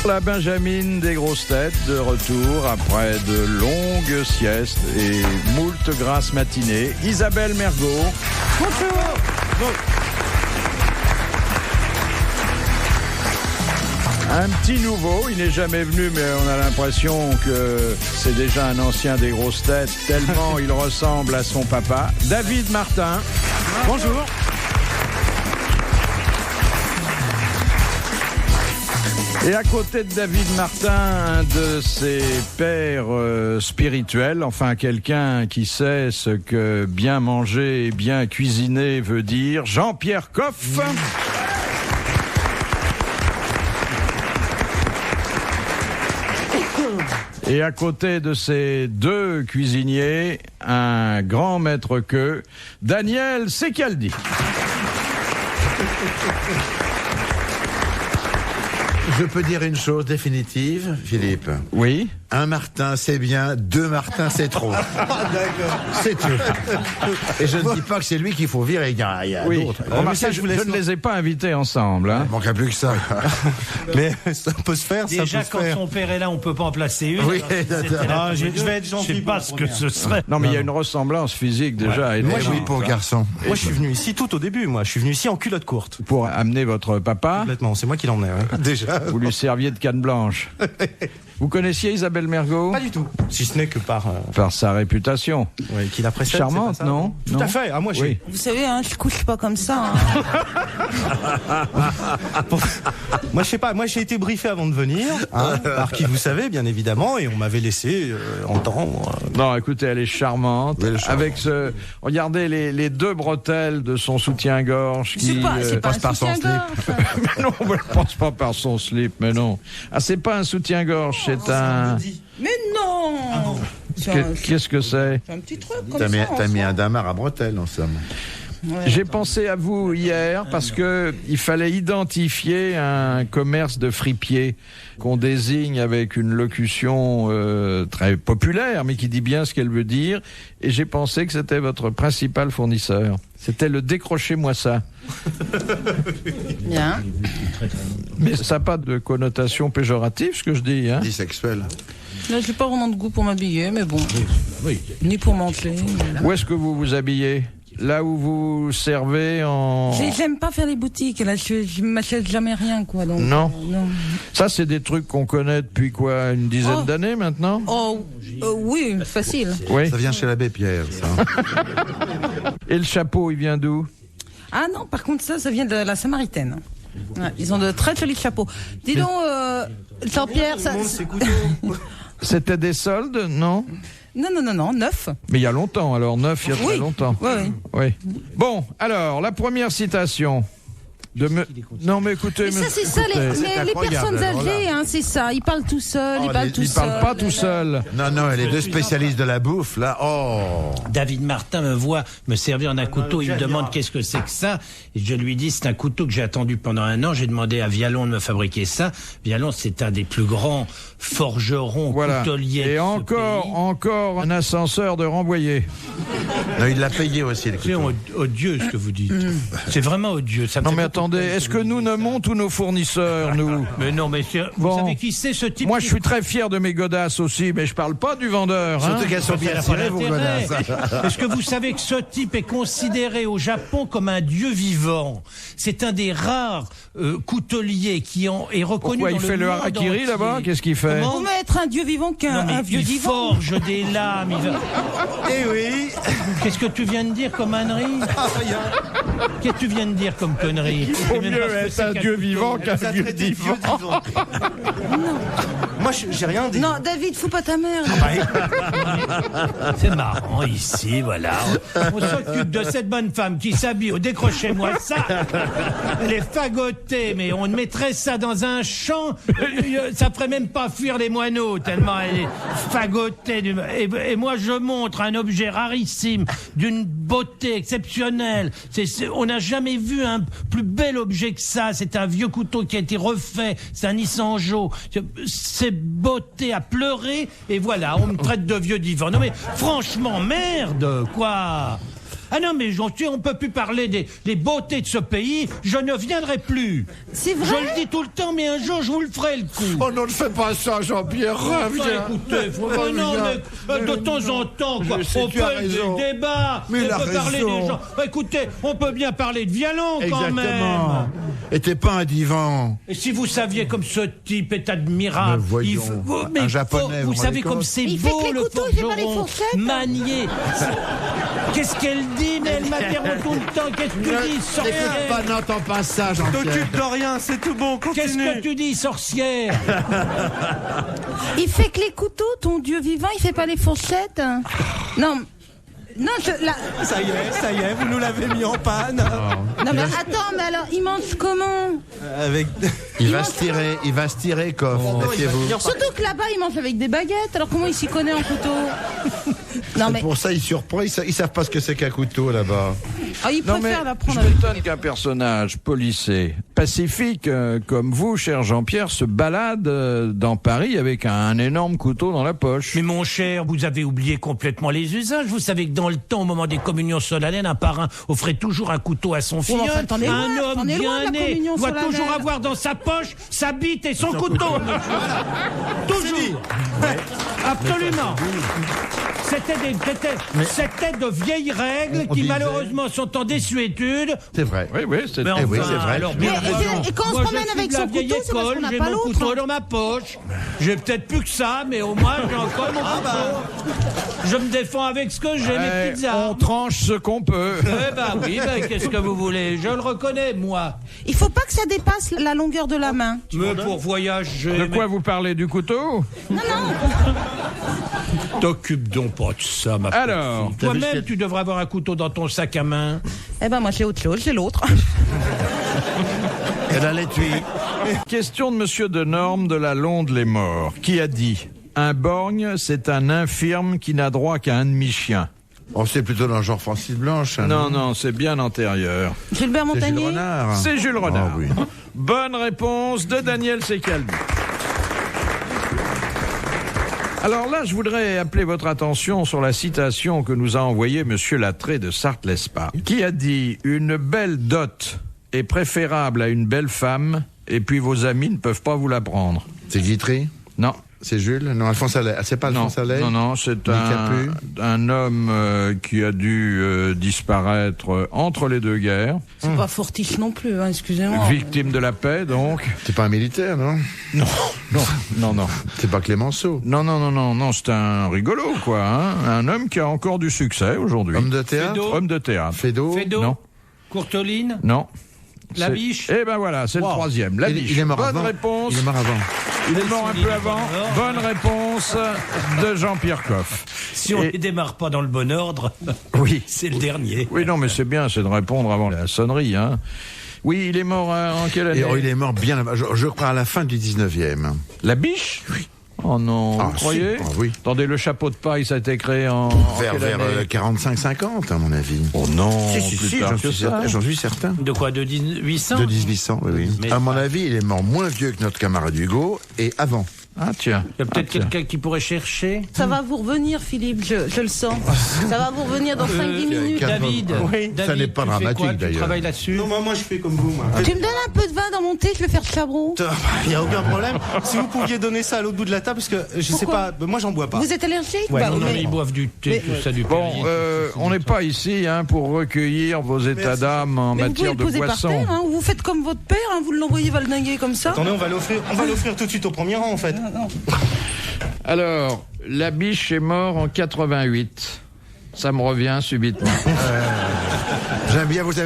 La Benjamine des grosses têtes de retour après de longues siestes et moult grasses matinées. Isabelle Mergo. Bonjour. Un petit nouveau, il n'est jamais venu, mais on a l'impression que c'est déjà un ancien des grosses têtes, tellement il ressemble à son papa. David Martin. Bonjour. Et à côté de David Martin, un de ses pères spirituels, enfin quelqu'un qui sait ce que bien manger et bien cuisiner veut dire, Jean-Pierre Coff. Et à côté de ces deux cuisiniers, un grand maître queux, Daniel Secaldi. Je peux dire une chose définitive, Philippe. Oui. Un Martin, c'est bien. Deux Martins, c'est trop. C'est tout. Et je ne dis pas que c'est lui qu'il faut virer. Il y a oui. d'autres. Remarquez, je ne les ai pas invités ensemble. Hein. Il manquerait plus que ça. Mais ça peut se faire. Déjà, quand son père est là, on peut pas en placer une. Oui, je vais être gentil. Je sais pas ce que ce serait. Non, mais il y a une ressemblance physique déjà. Ouais. Oui, pour garçon. Moi, je suis venu ici tout au début. Moi, je suis venu ici en culotte courte. Pour amener votre papa. Complètement. C'est moi qui l'emmenais. Ouais. Déjà. Vous lui serviez de canne blanche. Vous connaissiez Isabelle Mergo? Pas du tout. Si ce n'est que par sa réputation. Oui, qui la précède. Charmante, non? Tout à fait. Ah, moi, oui. Vous savez, hein, je couche pas comme ça. Hein. Moi, je sais pas. Moi, j'ai été briefé avant de venir, par qui vous savez, bien évidemment, et on m'avait laissé entendre. Non, écoutez, elle est charmante. Oui, avec ce, regardez les deux bretelles de son soutien-gorge qui passe par son slip. Mais non, elle ne passe pas par son slip, mais non. Ah, c'est pas un soutien-gorge, c'est un. Mais non. Qu'est-ce que c'est? C'est un petit truc comme ça. T'as mis un damar à bretelles, en somme. Ouais, J'ai pensé à vous hier parce que il fallait identifier un commerce de fripier qu'on désigne avec une locution très populaire, mais qui dit bien ce qu'elle veut dire. Et j'ai pensé que c'était votre principal fournisseur. C'était le décrochez-moi ça. Bien. Mais ça n'a pas de connotation péjorative, ce que je dis. Hein. Bisexuel. Là, j'ai pas vraiment de goût pour m'habiller, mais bon. Ni pour manger. Où est-ce que vous vous habillez? Là où vous servez en... J'aime pas faire les boutiques, là, je m'achète jamais rien, quoi. Donc, non. Non. Ça, c'est des trucs qu'on connaît depuis quoi, une dizaine d'années maintenant? Oh, oui, facile. Oui. Ça vient chez l'abbé Pierre, ça. Et le chapeau, il vient d'où? Ah non, par contre, ça vient de la Samaritaine. Ouais, ils ont de très jolis chapeaux. Dis donc, Jean-Pierre, ça... C'était des soldes, non? Non, neuf. Mais il y a longtemps, alors neuf, il y a très longtemps. Oui. Bon, alors, la première citation. Non, mais écoutez... Mais ça, c'est ça, les personnes âgées, hein, c'est ça. Ils parlent tout seuls, ils parlent tout seuls. Ils parlent pas tout seuls. Non, les deux spécialistes de la bouffe, là, David Martin me voit me servir d'un couteau, il me demande qu'est-ce que c'est que ça, et je lui dis c'est un couteau que j'ai attendu pendant 1 an, j'ai demandé à Vialon de me fabriquer ça. Vialon, c'est un des plus grands forgerons, couteliers. Et encore un ascenseur de Rambouillet. Non, il l'a payé aussi, le C'est couteau. odieux ce que vous dites. C'est vraiment odieux. Ça me Non fait mais beaucoup attendez, est-ce que nous nommons tous nos fournisseurs, nous? Mais non, mais vous savez qui c'est ce type? Moi, je suis très fier de mes godasses aussi, mais je parle pas du vendeur. Surtout Hein. qu'elles sont bien tirées, vos connasses. Est-ce que vous savez que ce type est considéré au Japon comme un dieu vivant? C'est un des rares couteliers qui est reconnu. Pourquoi dans il fait le harakiri entier. là-bas? Qu'est-ce qu'il fait? Comment? Vous mettre un dieu vivant qu'un vieux il divan. forge des lames. Eh oui. Qu'est-ce que tu viens de dire comme ânerie? Qu'est-ce que tu viens de dire comme connerie? Il vaut mieux être un dieu vivant qu'un vieux divan. Moi, j'ai rien dit. Non, David, fous pas ta mère. C'est marrant ici, voilà. On s'occupe de cette bonne femme qui s'habille au décrochez-moi ça. Elle est fagotée, mais on mettrait ça dans un champ, ça ferait même pas fuir les moineaux, tellement elle est fagotée. Et moi, je montre un objet rarissime, d'une beauté exceptionnelle. On n'a jamais vu un plus bel objet que ça. C'est un vieux couteau qui a été refait. C'est un Issangeau. C'est beauté à pleurer. Et voilà, on me traite de vieux divan. Non mais franchement, merde, quoi. Ah non, mais on peut plus parler des beautés de ce pays. Je ne viendrai plus. C'est vrai? Je le dis tout le temps, mais un jour, je vous le ferai le coup. Oh non, ne fais pas ça, Jean-Pierre, reviens. Écoutez, de temps en temps, quoi. sais, On tu as peut raison. des débats, Mais il a on peut parler raison. des gens. Écoutez, on peut bien parler de violon quand même. Exactement. Et t'es pas un divan. Et si vous saviez comme ce type est admirable, Mais voyons, un Japonais, vous vous savez rendez comme compte c'est Il fait beau que les le couteaux, il fait pas les forgeron, fourchettes. manier. Qu'est-ce qu'elle dit? Mais elle m'interrompt tout le temps. Qu'est-ce que tu dis, N'écoute sorcière? pas, n'entends pas ça, Jean-Pierre. T'occupe de rien, c'est tout bon, continue. Qu'est-ce que tu dis, sorcière? Il fait que les couteaux, ton Dieu vivant, il fait pas les fourchettes. Non, Ça y est, vous nous l'avez mis en panne. non mais attends, mais alors, il mange comment? Avec... Il va se tirer, Coff, méfiez-vous. Surtout que là-bas, il mange avec des baguettes, alors comment il s'y connaît en couteau? Non mais, Pour ça, il surprend, ils savent pas ce que c'est qu'un couteau, là-bas. il Non mais préfère la je prendre avec... m'étonne qu'un personnage policé, pacifique comme vous, cher Jean-Pierre, se balade dans Paris avec un énorme couteau dans la poche. Mais mon cher, vous avez oublié complètement les usages. Vous savez que dans le temps, au moment des communions solennelles, un parrain offrait toujours un couteau à son filleul. enfin, t'en es loin, Un t'en homme es loin de bien la né communion doit solennelle. toujours avoir dans sa poche sa bite et son couteau. Toujours. Absolument. C'était de vieilles règles On qui disait- malheureusement sont en désuétude. C'est vrai. Oui, c'est Mais Eh oui, enfin, c'est vrai. alors, Mais, bien raison. et quand on Moi, se promène je suis avec de la son vieille couteau, c'est parce école, qu'on n'a j'ai pas mon l'autre. couteau dans ma poche. J'ai peut-être plus que ça, mais au moins j'ai encore mon couteau. Je me défends avec ce que j'ai, mes petites on armes. tranche ce qu'on peut. Eh ben oui, ben, qu'est-ce que vous voulez? Je le reconnais, moi. Il faut pas que ça dépasse la longueur de la main. Mais pour voyager... De quoi vous parlez, du couteau? T'occupes donc pas de ça, ma Alors, petite fille. Toi-même, tu devrais avoir un couteau dans ton sac à main. Eh ben moi j'ai autre chose, j'ai l'autre. Elle a l'étui. question de Monsieur de Norme de la Londe-les-Morts, qui a dit « Un borgne, c'est un infirme qui n'a droit qu'à un demi-chien. Oh, c'est plutôt dans le genre Francis Blanche. » hein, Non, c'est bien antérieur. Gilbert C'est Jules Montagnier. Renard. C'est Jules Renard. Ah oui. Bonne réponse de Daniel Secaldi. Alors là, je voudrais appeler votre attention sur la citation que nous a envoyée Monsieur Lattré de Sarthe-Lespa, qui a dit « Une belle dot est préférable à une belle femme, et puis vos amis ne peuvent pas vous la prendre. C'est Guitry » Non. C'est Jules? Non, Alphonse Allais. Ah, c'est pas Non, Alphonse Allais? non, c'est Capu. un homme qui a dû disparaître entre les deux guerres, C'est pas Fortiche non plus, hein, excusez-moi. victime de la paix donc. C'est pas un militaire, non? Non. C'est pas Clémenceau? Non, c'est un rigolo quoi, hein. Un homme qui a encore du succès aujourd'hui. Homme de théâtre? Fédo. Homme de théâtre. Fédo? Fédo, Non. Courteline, Non. La C'est- Biche. Eh ben voilà, c'est le troisième. La Biche. Il est mort Bonne avant. réponse. Il est mort avant. Il est mort un peu avant. Bonne réponse de Jean-Pierre Coff. Si on Et- ne démarre pas dans le bon ordre, Oui. c'est le dernier. Oui, non, mais c'est bien, c'est de répondre avant la sonnerie, hein. Oui, il est mort en quelle année? Et il est mort bien, je crois, à la fin du 19e. La Biche? Oui. Oh non, Ah, vous croyez? si. Ah, oui. Attendez, le chapeau de paille, ça a été créé en Vers quelle année 45-50, à mon avis. Oh non, Si, j'en suis certain. De quoi, de 1800? De 1800, oui. Mais À mon pas- avis, il est mort moins vieux que notre camarade Hugo, et avant. Ah tiens. Il y a peut-être quelqu'un qui pourrait chercher. Ça va vous revenir, Philippe, je le sens. Ça va vous revenir dans 5-10 minutes. David, Oui, ça David, n'est pas tu fais dramatique, quoi? Tu d'ailleurs. travailles là-dessus? Non, moi je fais comme vous, moi. Tu me donnes un peu de vin dans mon thé, je vais faire chabron. Il n'y a aucun problème. Si vous pouviez donner ça à l'autre bout de la table, parce que je sais Pourquoi pas, moi j'en bois pas. Vous êtes allergique? Ouais, Bah, non, Non, mais- mais ils boivent du thé, tout ça, du Bon, Perrier. on n'est pas ici hein, pour recueillir vos états d'âme en mais vous matière pouvez le de poser par boissons. terre, hein, ou vous faites comme votre père, hein, vous l'envoyez valdinguer comme ça. Attendez, on va l'offrir tout de suite au premier rang en fait. Alors, la Biche est mort en 88. Ça me revient subitement. J'aime bien votre...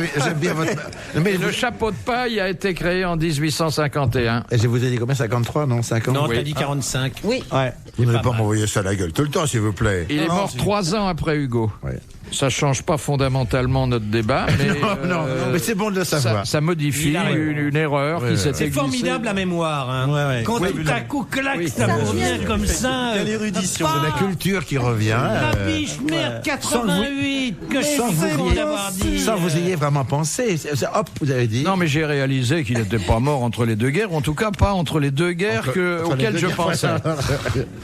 Mais Et le chapeau de paille a été créé en 1851. Et je vous ai dit combien? 53, non? 50? Non, oui. t'as dit 45. Oui. Ouais. Vous n'allez pas pas mal. m'envoyer ça à la gueule tout le temps, s'il vous plaît. Il est mort 3 ans après Hugo. Ouais. Ça change pas fondamentalement notre débat, mais Non, mais c'est bon de le savoir. ça modifie Il a raison. une erreur qui s'était C'est glissée. formidable la mémoire. Hein. Ouais. Quand Ouais, tout à coup, clac, Oui. ça Ça me revient. revient comme ça. Il y a l'érudition. C'est la culture qui revient. La Biche, merde, 88, que je sans fais vous d'avoir dit. Sans vous ayez vraiment pensé. Hop, vous avez dit. Non, mais j'ai réalisé qu'il n'était pas mort entre les deux guerres, ou en tout cas pas entre les deux guerres auxquelles je pensais.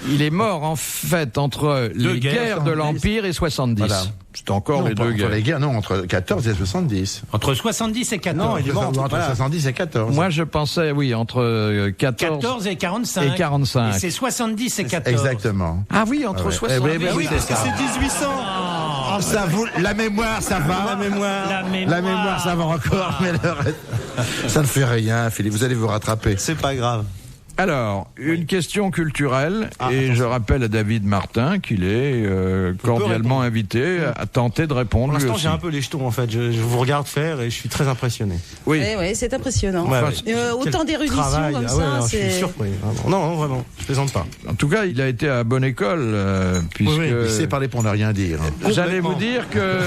Il est mort en fait entre les guerres de l'Empire et 70. Voilà. C'est encore les deux guerres. Entre les guerres, non, entre 14 et 70. Entre 70 et 14. Non, il est mort entre 70 et 14. Moi, je pensais, oui, entre 14 et 45. Et 45. Et c'est 70 et 14. Exactement. Ah oui, entre 70 et 14. Oui, parce que c'est 1800. Ça vous, la mémoire, ça va. La mémoire, ça va encore. Mais le reste, ça ne fait rien, Philippe. Vous allez vous rattraper. C'est pas grave. Alors, une question culturelle, et je rappelle à David Martin qu'il est cordialement invité à tenter de répondre. Pour l'instant, lui aussi. j'ai un peu les jetons, en fait. Je vous regarde faire et je suis très impressionné. Oui. Oui, c'est impressionnant. Autant d'érudition comme ça, je suis surpris. Non, vraiment, je plaisante pas. En tout cas, il a été à bonne école, puisque... Il sait parler pour ne rien dire. J'allais vous dire que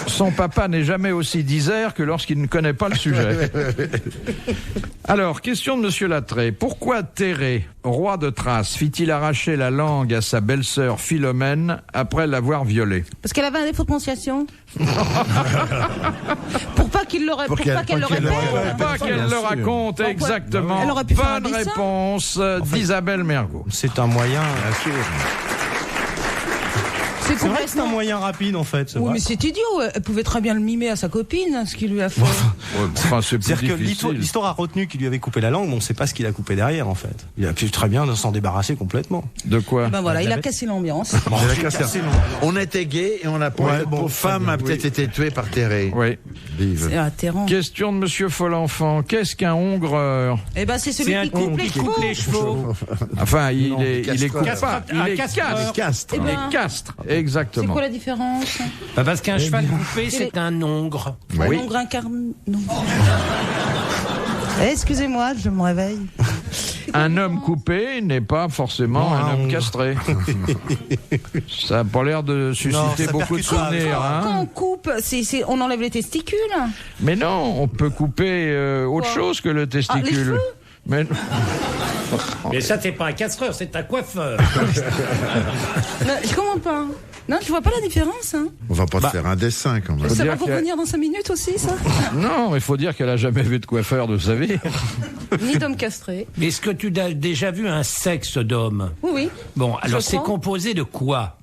son papa n'est jamais aussi disert que lorsqu'il ne connaît pas le sujet. Alors, question de Monsieur Lattré. Pourquoi Térée, roi de Thrace, fit-il arracher la langue à sa belle-sœur Philomène après l'avoir violée? Parce qu'elle avait un défaut de prononciation. Pour pas qu'elle le répète. Pour pas qu'elle le raconte, exactement. Elle aurait pu faire un Bonne dessin. réponse d'Isabelle Mergo. C'est un moyen. C'est vrai que c'est un moyen rapide, en fait. Oui, mais c'est idiot. Elle pouvait très bien le mimer à sa copine, ce qu'il lui a fait. Enfin, c'est-à-dire que l'histoire a retenu qu'il lui avait coupé la langue, mais on ne sait pas ce qu'il a coupé derrière, en fait. Il a pu très bien s'en débarrasser complètement. De quoi? Ben voilà, il a cassé l'ambiance. On était gays et on a pour femme a peut-être été tuée par Térée. Oui. C'est atterrant. Question de Monsieur Follenfant. Qu'est-ce qu'un hongreur? Eh ben, c'est celui qui coupe les chevaux. Enfin, il est coupable. Il est castre. Eh ben, Il est castre. c'est Exactement. quoi la différence? Parce qu'un cheval coupé, c'est un ongre. Un ongre incarné. Non. Excusez-moi, je me réveille. Un homme coupé n'est pas forcément un homme castré. Ça n'a pas l'air de susciter beaucoup de souvenirs. Quand on coupe, on enlève les testicules. Mais non, on peut couper autre chose que le testicule. Les cheveux. Mais ça, c'est pas un castreur, c'est un coiffeur. Je comprends pas. Non, tu vois pas la différence, hein? On va pas te faire un dessin quand même. Ça va revenir dans 5 minutes aussi, ça? Non, il faut dire qu'elle a jamais vu de coiffeur de sa vie. Ni d'homme castré. Est-ce que tu as déjà vu un sexe d'homme? Oui. Bon, alors Je c'est crois. composé de quoi?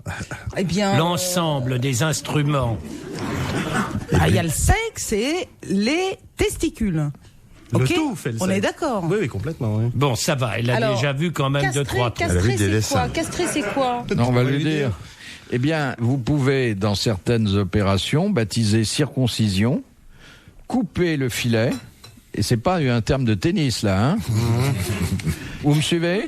Eh bien. L'ensemble des instruments. Il y a le sexe et les testicules. Le tout fait le On sexe. est d'accord. Oui, complètement. Oui. Bon, ça va, elle a Alors, déjà vu quand même 2-3 trucs. Castré, c'est quoi? Castré, c'est quoi? Non, on va lui dire. Eh bien, vous pouvez, dans certaines opérations, baptisées circoncision, couper le filet, et c'est pas un terme de tennis, là, hein. Vous me suivez?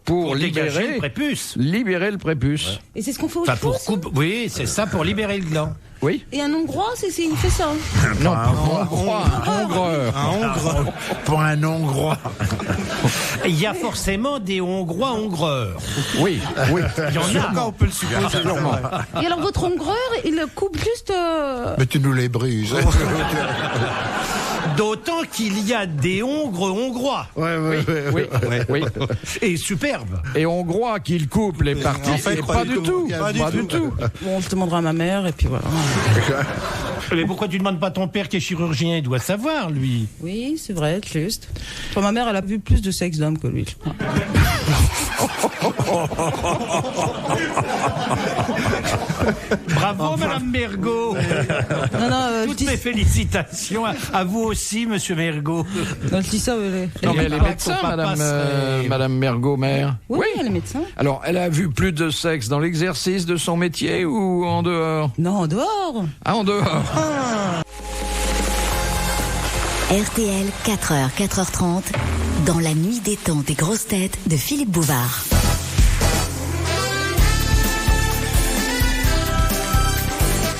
Pour dégager le prépuce. Libérer le prépuce. Et c'est ce qu'on fait au Enfin, chevaux, pour oui, c'est ça, pour libérer le gland. Oui. Et un hongrois, il fait ça. Non, un hongrois. Un hongrois. Pour un hongrois. Il y a forcément des hongrois hongreurs. Oui. Il y en a. Encore, on peut le supposer. Et alors, votre hongreur, il le coupe juste. Mais tu nous les brises. D'autant qu'il y a des hongres hongrois. Oui. Et superbes. Et hongrois qu'il coupe les parties. En fait, pas du tout. Pas du tout. Bon, je demanderai à ma mère, et puis voilà. Mais pourquoi tu demandes pas à ton père qui est chirurgien? Il doit savoir, lui. Oui, c'est vrai, juste. Enfin, ma mère, elle a vu plus de sexe d'homme que lui, je crois. Bravo, Madame Mergo. Non, Toutes mes félicitations à vous aussi, Monsieur Mergo. je dis ça, Non, mais elle est médecin, Madame Mergo-Mère. Oui, elle est médecin. Alors, elle a vu plus de sexe dans l'exercice de son métier ou en dehors? Non, en dehors. Ah, en dehors. RTL, 4h, 4h30, dans la nuit des temps des grosses têtes de Philippe Bouvard.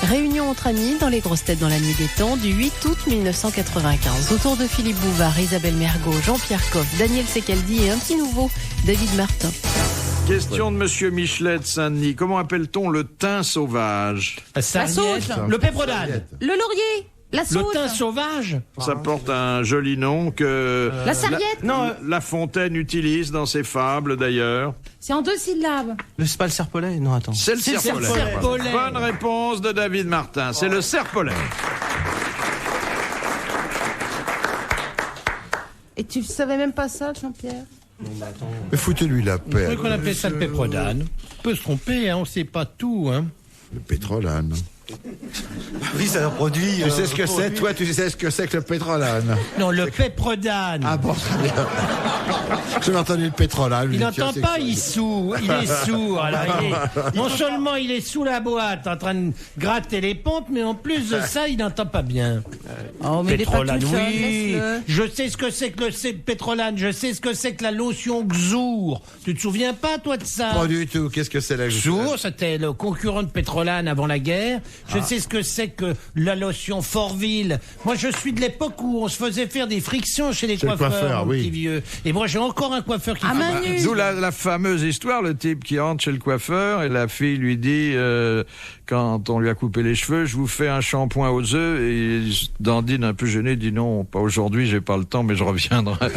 Réunion entre amis dans les grosses têtes dans la nuit des temps du 8 août 1995. Autour de Philippe Bouvard, Isabelle Mergo, Jean-Pierre Coff, Daniel Secaldi et un petit nouveau, David Martin. Question de Monsieur Michelet de Saint-Denis. Comment appelle-t-on le thym sauvage? Sarriette, sauge. le pèbre d'âne. Le laurier. La Le sauce. thym sauvage. Ça porte un joli nom que La sarriette. La Fontaine utilise dans ses fables d'ailleurs. C'est en 2 syllabes. C'est pas le serpolet? Non, attends. C'est le serpolet. serpolet. Bonne réponse de David Martin. C'est le serpolet. Et tu savais même pas ça, Jean-Pierre? Mais foutez-lui la Je paix. croyais qu'on appelait ça le péprodane. On peut se tromper, hein, on sait pas tout. Hein. Le pétrolane. Oui, c'est un produit. Tu sais ce que c'est, toi? Tu sais ce que c'est que le pétrolane? Non, le péprodane. Ah bon, très bien. J'ai entendu le pétrolane. Il n'entend pas, il est sourd. Il est sourd. Alors, non seulement il est sous la boîte en train de gratter les pompes, mais en plus de ça, il n'entend pas bien. Oh, mais il est pas Pétrolane, tout seul, oui. laisse-le. Je sais ce que c'est que le pétrolane. Je sais ce que c'est que la lotion Xour. Tu te souviens pas, toi, de ça? Pas du tout. Qu'est-ce que c'est la Xour, c'était le concurrent de pétrolane avant la guerre. Je sais ce que c'est que la lotion Fortville. Moi, je suis de l'époque où on se faisait faire des frictions chez les Chez le coiffeurs, coiffeur, mon oui. petit vieux. Et moi, j'ai encore un coiffeur qui À fait main ça. nue. D'où la fameuse histoire, le type qui rentre chez le coiffeur et la fille lui dit, quand on lui a coupé les cheveux, je vous fais un shampoing aux œufs, et Dandine, un peu gêné, dit non, pas aujourd'hui, j'ai pas le temps, mais je reviendrai.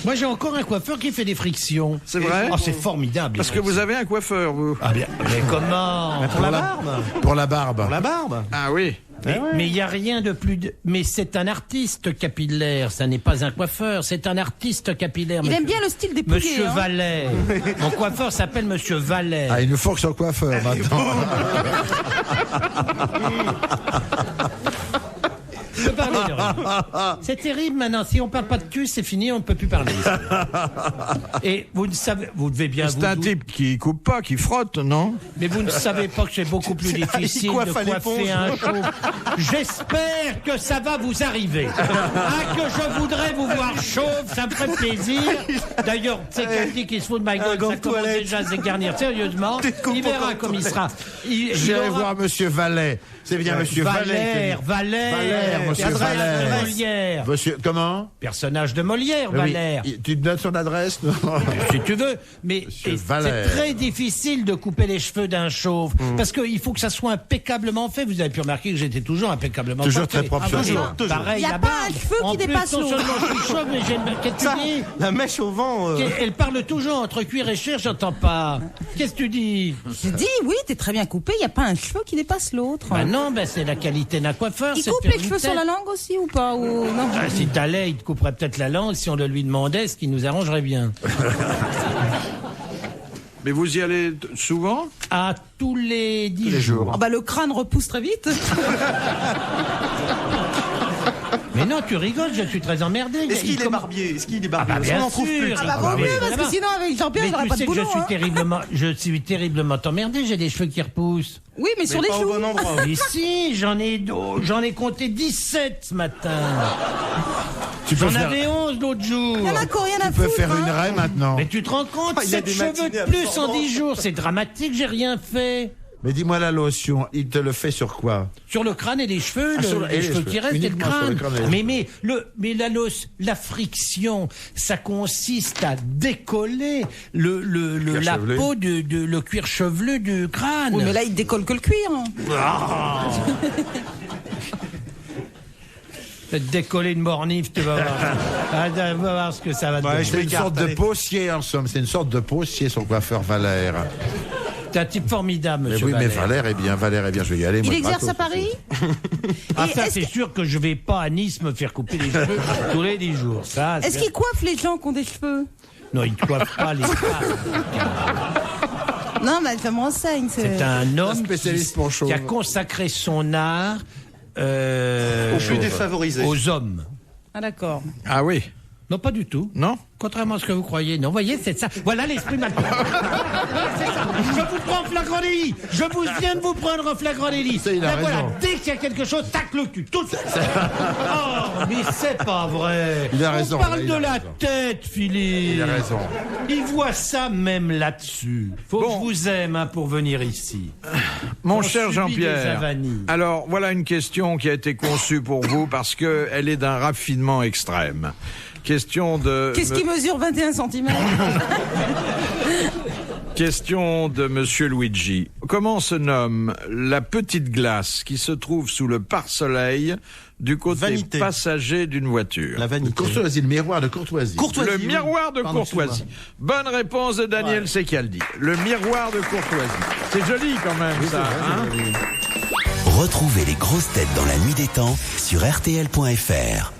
Moi, j'ai encore un coiffeur qui fait des frictions. C'est vrai? Oh, c'est formidable. Parce que vous avez un coiffeur, vous. Ah bien, mais comment? Pour la barbe. Pour la barbe. Pour la barbe. Ah oui. Mais il n'y a rien de plus... Mais c'est un artiste capillaire, ça n'est pas un coiffeur, c'est un artiste capillaire. Il aime bien le style des pouliers. Monsieur hein. Vallet. Mon coiffeur s'appelle Monsieur Vallet. Ah, il nous faut que son coiffeur maintenant. Je peux parler de rien. C'est terrible maintenant. Si on parle pas de cul, c'est fini, on ne peut plus parler. Et vous ne savez, vous devez bien C'est un type qui coupe pas, qui frotte, non? mais vous ne savez pas que c'est beaucoup plus difficile Il coiffe de à coiffer l'éponge. un chauve. J'espère que ça va vous arriver. Ah, que je voudrais vous voir chauve, ça me ferait plaisir. D'ailleurs, c'est quelqu'un qui se fout de ma gueule, gant ça de commence toilette. déjà à se garnir sérieusement. Il verra comme il sera. Il J'irai aura- voir Monsieur Vallet. C'est bien Monsieur Vallet. Valère, Monsieur personnage Valère. de Molière. Monsieur, comment? Personnage de Molière, Oui. Valère. Tu me donnes son adresse? Non. Si tu veux, mais Monsieur et Valère. c'est très difficile de couper les cheveux d'un chauve parce qu'il faut que ça soit impeccablement fait. Vous avez pu remarquer que j'étais toujours impeccablement Toujours parfait. très propre, Ah, toujours. toujours. Pareil, Il y a la pas barbe. un cheveu qui En plus, dépasse non l'autre. seulement je suis chauve, mais j'ai qu'est-ce Ça, que tu dis la mèche au vent. Elle parle toujours entre cuir et chair, j'entends pas. Qu'est-ce que tu dis? Je dis, oui, t'es très bien coupé, il n'y a pas un cheveu qui dépasse l'autre. Bah non, bah c'est la qualité d'un coiffeur. Il c'est de coupe faire les une cheveux sur tête. la langue aussi ou pas ou... Non. Ah, si t'allais, il te couperait peut-être la langue si on le lui demandait, ce qui nous arrangerait bien. Mais vous y allez souvent? À tous les 10 jours. Ah bah le crâne repousse très vite. Mais non, tu rigoles, je suis très emmerdé. Est-ce qu'il est Comment- barbier? Est-ce qu'il est Ah barbier? bah Parce bien qu'on en trouve sûr. plus. Ah bah vaut mieux parce que sinon avec Jean-Pierre Mais j'aurais tu pas sais de que boulot. je suis terriblement emmerdé, j'ai des cheveux qui repoussent. Oui mais sur les Pas au choux. bon endroit. Mais si, j'en ai compté 17 ce matin. Tu peux J'en faire, avais 11 l'autre jour. Il y en a qui ont rien à tu peux foutre. faire hein. une raie maintenant. Mais tu te rends compte, Ah, il y a 7 des cheveux matinées de plus en absorbantes. 10 jours, c'est dramatique, j'ai rien fait. Mais dis-moi la lotion, il te le fait sur quoi? Sur le crâne et les cheveux, Ah, sur les les cheveux cheveux. qui restent et le Uniquement sur le crâne. crâne et les Mais la friction, ça consiste à décoller la chevelu. peau le cuir chevelu du crâne. Oui mais là il décolle que le cuir. hein. Te décoller une mornif, tu vas voir. Ah, tu vas voir ce que ça va te donner. C'est une sorte de possier en somme. C'est une sorte de possier son coiffeur Valère. T'es un type formidable, Mais monsieur oui, mais Valère. Valère est bien, je vais y aller. Il moi, exerce gratos à Paris. Ah, Et ça, est-ce c'est sûr que je vais pas à Nice me faire couper les cheveux tous les 10 jours. Ça, Est-ce qu'il coiffe les gens qui ont des cheveux? Non, il ne coiffe pas les femmes. Non mais ça me renseigne. C'est un homme spécialiste pour chauve. qui a consacré son art Aux plus défavorisés. aux hommes. Ah d'accord. Ah oui. Non, pas du tout. Non? Contrairement à ce que vous croyez. Non, voyez, c'est ça. Voilà l'esprit de ma... C'est ça. Je vous prends en flagrant délit. Je vous viens de vous prendre en flagrant délit. Ça, il a Là, voilà, raison. dès qu'il y a quelque chose, tac le cul. Tout de suite. Oh, mais c'est pas vrai. Il a raison, On parle là, il de a la raison. tête, Philippe. Il a raison. Il voit ça même là-dessus. Faut que je vous aime hein, pour venir ici. Mon On cher subit des Jean-Pierre, avanies. alors voilà une question qui a été conçue pour vous parce que elle est d'un raffinement extrême. Question de... Qu'est-ce qui mesure 21 cm? Question de Monsieur Luigi. Comment se nomme la petite glace qui se trouve sous le pare-soleil du côté passager d'une voiture? La vanité. Courtoisie, le miroir de courtoisie. Le miroir de courtoisie. Bonne réponse de Daniel Secaldi. Le miroir de courtoisie. C'est joli quand même, ça. Retrouvez les grosses têtes dans la nuit des temps sur RTL.fr.